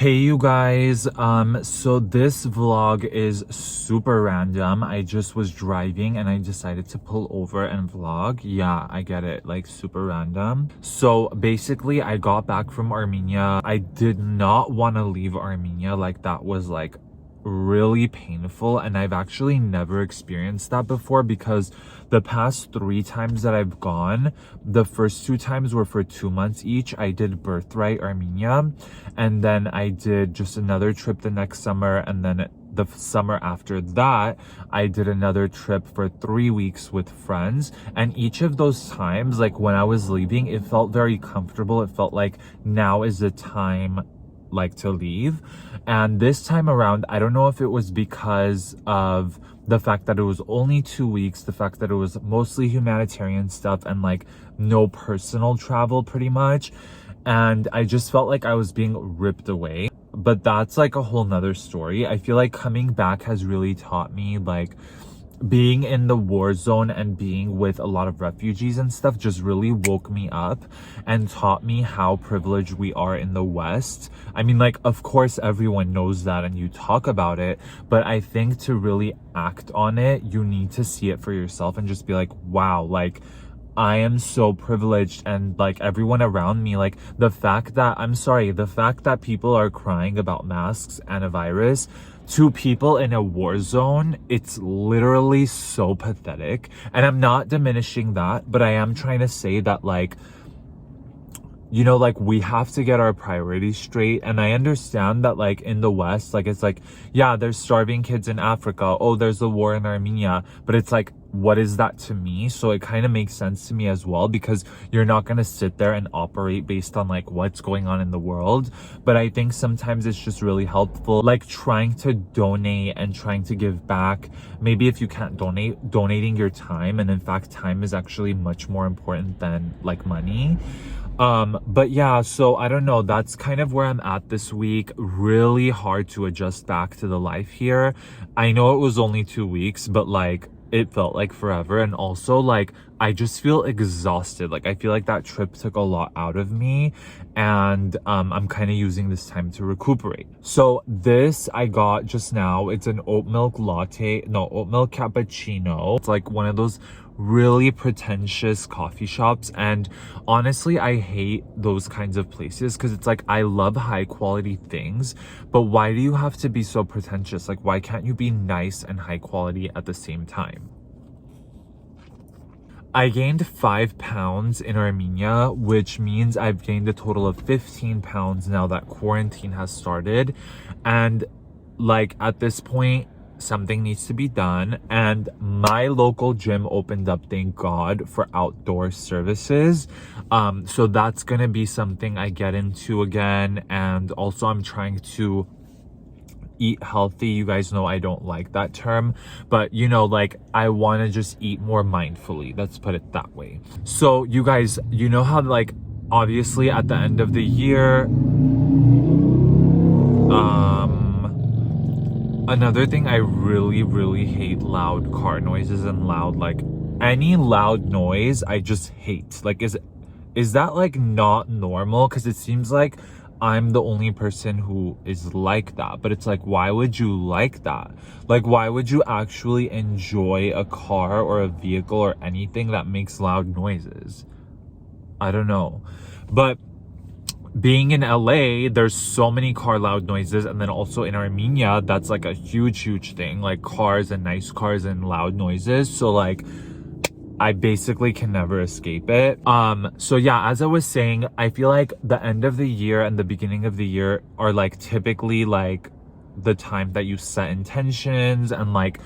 Hey you guys, so this vlog is super random. I just was driving and I decided to pull over and vlog. Yeah, I get it, like super random. So basically I got back from Armenia. I did not want to leave Armenia. Like that was like really painful, and I've actually never experienced that before because the past 3 times that I've gone, the first 2 times were for 2 months each. I did Birthright Armenia, and then I did just another trip the next summer, and then the summer after that I did another trip for 3 weeks with friends. And each of those times, like when I was leaving, it felt very comfortable. It felt like now is the time like to leave. And this time around, I don't know if it was because of the fact that it was only 2 weeks, the fact that it was mostly humanitarian stuff and like no personal travel pretty much, and I just felt like I was being ripped away. But that's like a whole nother story. I feel like coming back has really taught me, like being in the war zone and being with a lot of refugees and stuff just really woke me up and taught me how privileged we are in the West. I mean, like, of course everyone knows that and you talk about it, but I think to really act on it, you need to see it for yourself and just be like, wow, like I am so privileged. And like everyone around me, like the fact that people are crying about masks and a virus to people in a war zone, it's literally so pathetic. And I'm not diminishing that, but I am trying to say that, like, you know, like we have to get our priorities straight. And I understand that like in the West, like it's like, yeah, there's starving kids in Africa, oh, there's a war in Armenia, but it's like, what is that to me? So it kind of makes sense to me as well, because you're not going to sit there and operate based on like what's going on in the world. But I think sometimes it's just really helpful, like trying to donate and trying to give back. Maybe if you can't donating your time, and in fact time is actually much more important than like money. But yeah, so I don't know, that's kind of where I'm at this week. Really hard to adjust back to the life here. I know it was only 2 weeks, but like it felt like forever. And also like I just feel exhausted. Like I feel like that trip took a lot out of me, and I'm kind of using this time to recuperate. So this I got just now. It's an oat milk cappuccino. It's like one of those really pretentious coffee shops, and honestly I hate those kinds of places because it's like I love high quality things, but why do you have to be so pretentious? Like why can't you be nice and high quality at the same time? I gained 5 pounds in Armenia, which means I've gained a total of 15 pounds now that quarantine has started. And like at this point, something needs to be done. And my local gym opened up, thank God, for outdoor services. So that's gonna be something I get into again. And also I'm trying to eat healthy. You guys know I don't like that term, but you know, like I want to just eat more mindfully, let's put it that way. So you guys, you know how like obviously at the end of the year, another thing, I really hate loud car noises and loud, like any loud noise I just hate. Like is that like not normal? Because it seems like I'm the only person who is like that. But it's like, why would you like that? Like why would you actually enjoy a car or a vehicle or anything that makes loud noises? I don't know. But being in LA, there's so many car loud noises, and then also in Armenia, that's like a huge thing, like cars and nice cars and loud noises. So like I basically can never escape it. So yeah, as I was saying, I feel like the end of the year and the beginning of the year are like typically like the time that you set intentions and like,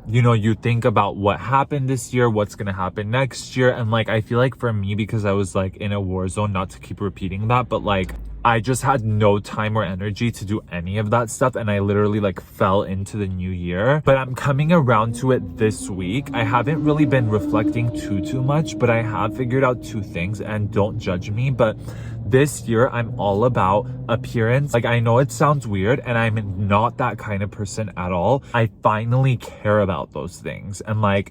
you know, you think about what happened this year, what's gonna happen next year. And like I feel like for me, because I was like in a war zone, not to keep repeating that, but like I just had no time or energy to do any of that stuff, and I literally like fell into the new year. But I'm coming around to it this week. I haven't really been reflecting too much, but I have figured out 2 things, and don't judge me, but this year I'm all about appearance. Like I know it sounds weird, and I'm not that kind of person at all. I finally care about those things, and like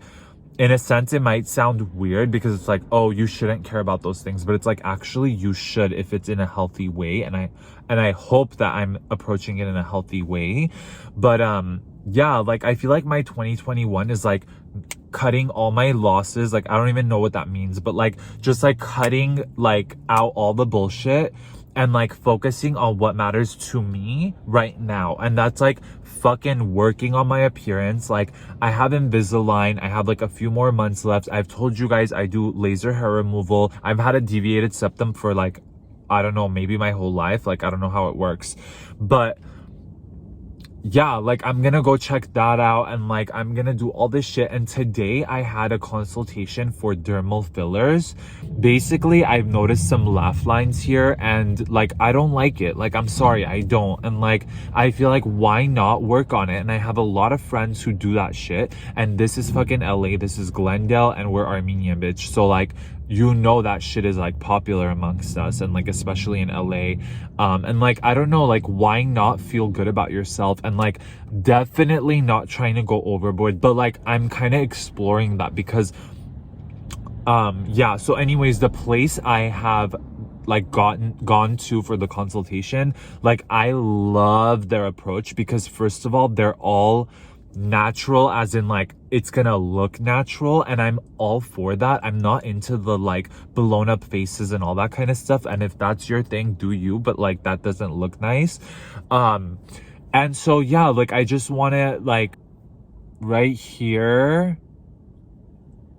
in a sense, it might sound weird because it's like, oh, you shouldn't care about those things, but it's like, actually you should if it's in a healthy way. And I hope that I'm approaching it in a healthy way. But yeah, like I feel like my 2021 is like cutting all my losses. Like I don't even know what that means, but like just like cutting like out all the bullshit and like focusing on what matters to me right now. And that's like fucking working on my appearance. Like I have Invisalign. I have like a few more months left. I've told you guys I do laser hair removal. I've had a deviated septum for like, I don't know, maybe my whole life. Like I don't know how it works, but yeah, like I'm gonna go check that out and like I'm gonna do all this shit. And today I had a consultation for dermal fillers. Basically, I've noticed some laugh lines here and like I don't like it. Like I'm sorry, I don't. And like I feel like why not work on it? And I have a lot of friends who do that shit. And this is fucking LA, this is Glendale, and we're Armenian, bitch. So like you know that shit is like popular amongst us, and like especially in LA. And like I don't know, like why not feel good about yourself? And like definitely not trying to go overboard, but like I'm kind of exploring that because yeah. So anyways, the place I have like gone to for the consultation, like I love their approach because first of all, they're all natural, as in like it's gonna look natural, and I'm all for that. I'm not into the like blown up faces and all that kind of stuff, and if that's your thing, do you, but like that doesn't look nice. And so yeah, like I just want to like right here,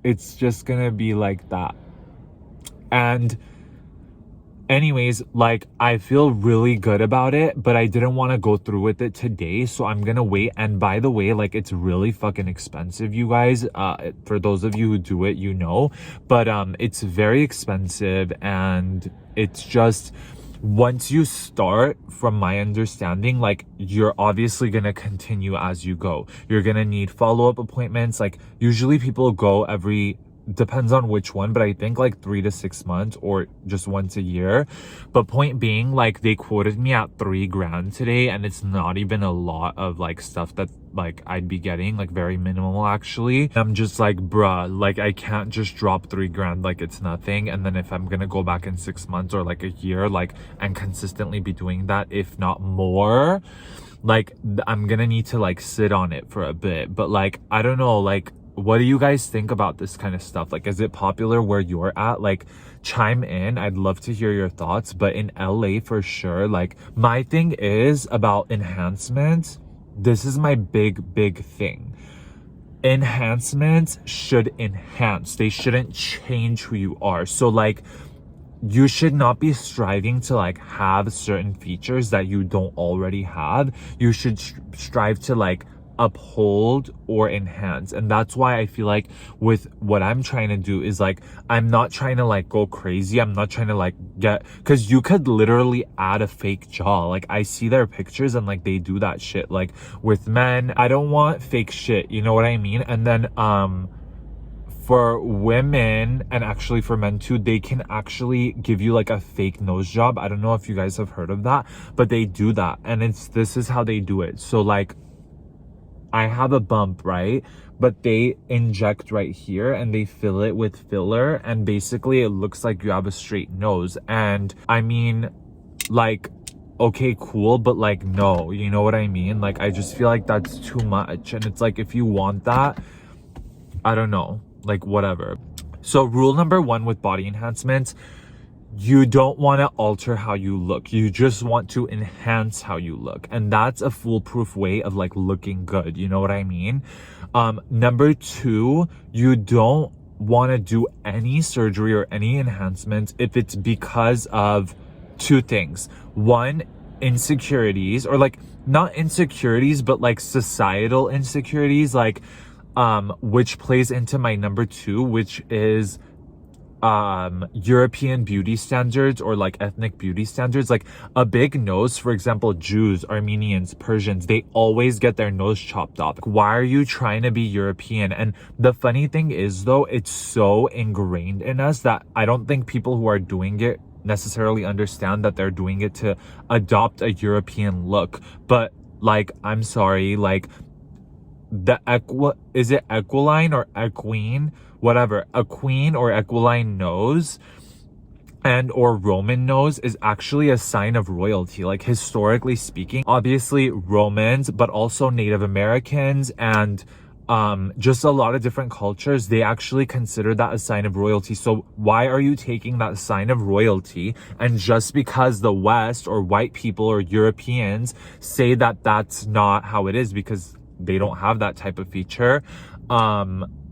it's just gonna be like that. And anyways, like I feel really good about it, but I didn't want to go through with it today, so I'm gonna wait. And by the way, like it's really fucking expensive, you guys. For those of you who do it, you know, but it's very expensive, and it's just once you start, from my understanding, like you're obviously gonna continue as you go. You're gonna need follow-up appointments. Like usually people go every, depends on which one, but I think like 3 to 6 months or just once a year. But point being, like they quoted me at $3,000 today, and it's not even a lot of like stuff that like I'd be getting, like very minimal actually. I'm just like, bruh, like I can't just drop $3,000 like it's nothing. And then if I'm gonna go back in 6 months or like a year, like and consistently be doing that, if not more, like I'm gonna need to like sit on it for a bit. But like I don't know, like what do you guys think about this kind of stuff? Like, is it popular where you're at? Like, chime in. I'd love to hear your thoughts. But in LA, for sure, like, my thing is about enhancements. This is my big thing. Enhancements should enhance. They shouldn't change who you are. So, like, you should not be striving to, like, have certain features that you don't already have. You should strive to, like, uphold or enhance. And that's why I feel like with what I'm trying to do is like I'm not trying to like go crazy. I'm not trying to like get, because you could literally add a fake jaw. Like I see their pictures and like they do that shit like with men. I don't want fake shit, you know what I mean? And then for women, and actually for men too, they can actually give you like a fake nose job. I don't know if you guys have heard of that, but they do that, and this is how they do it. So like I have a bump, right? But they inject right here and they fill it with filler, and basically it looks like you have a straight nose. And I mean, like, okay, cool, but like, no, you know what I mean? Like, I just feel like that's too much. And it's like, if you want that, I don't know, like whatever. So rule number 1 with body enhancements, you don't want to alter how you look. You just want to enhance how you look. And that's a foolproof way of like looking good. You know what I mean? Number 2, you don't want to do any surgery or any enhancements if it's because of 2 things. 1, insecurities, or like not insecurities, but like societal insecurities, like which plays into my number 2, which is European beauty standards or like ethnic beauty standards. Like a big nose, for example, Jews, Armenians, Persians, they always get their nose chopped off. Why are you trying to be European? And the funny thing is though, it's so ingrained in us that I don't think people who are doing it necessarily understand that they're doing it to adopt a European look. But like, I'm sorry, like is it equiline or equine? Whatever. A queen or equiline nose and or Roman nose is actually a sign of royalty, like historically speaking. Obviously Romans, but also Native Americans and just a lot of different cultures, they actually consider that a sign of royalty. So why are you taking that sign of royalty, and just because the West or white people or Europeans say that that's not how it is because they don't have that type of feature,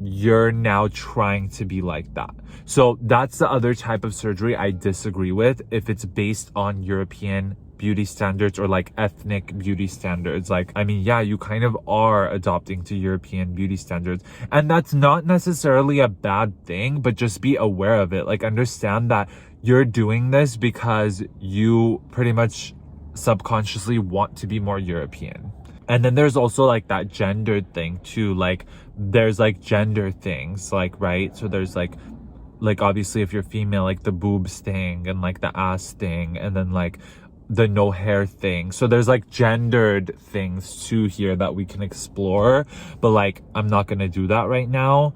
you're now trying to be like that. So that's the other type of surgery I disagree with, if it's based on European beauty standards or like ethnic beauty standards. Like, I mean, yeah, you kind of are adopting to European beauty standards, and that's not necessarily a bad thing, but just be aware of it. Like, understand that you're doing this because you pretty much subconsciously want to be more European. And then there's also like that gendered thing too. Like, there's like gender things, like, right? So there's like obviously if you're female, like the boobs thing and like the ass thing, and then like the no hair thing. So there's like gendered things too here that we can explore, but like I'm not gonna do that right now.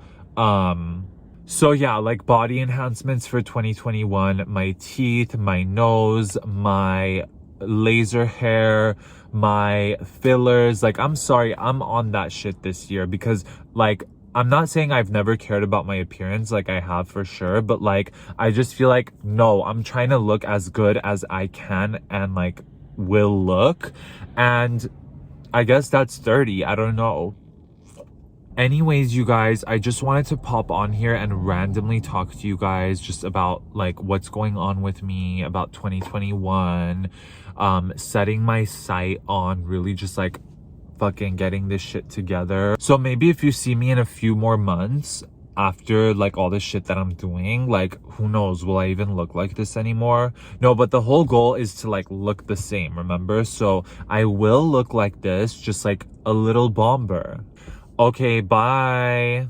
So yeah, like body enhancements for 2021, my teeth, my nose, my laser hair, my fillers. Like, I'm sorry, I'm on that shit this year because like, I'm not saying I've never cared about my appearance, like I have for sure, but like, I just feel like, no, I'm trying to look as good as I can and like will look. And I guess that's 30, I don't know. Anyways, you guys, I just wanted to pop on here and randomly talk to you guys just about like what's going on with me, about 2021, setting my sight on really just like fucking getting this shit together. So maybe if you see me in a few more months after like all this shit that I'm doing, like who knows, will I even look like this anymore? No, but the whole goal is to like look the same, remember? So I will look like this, just like a little bomber. Okay, bye.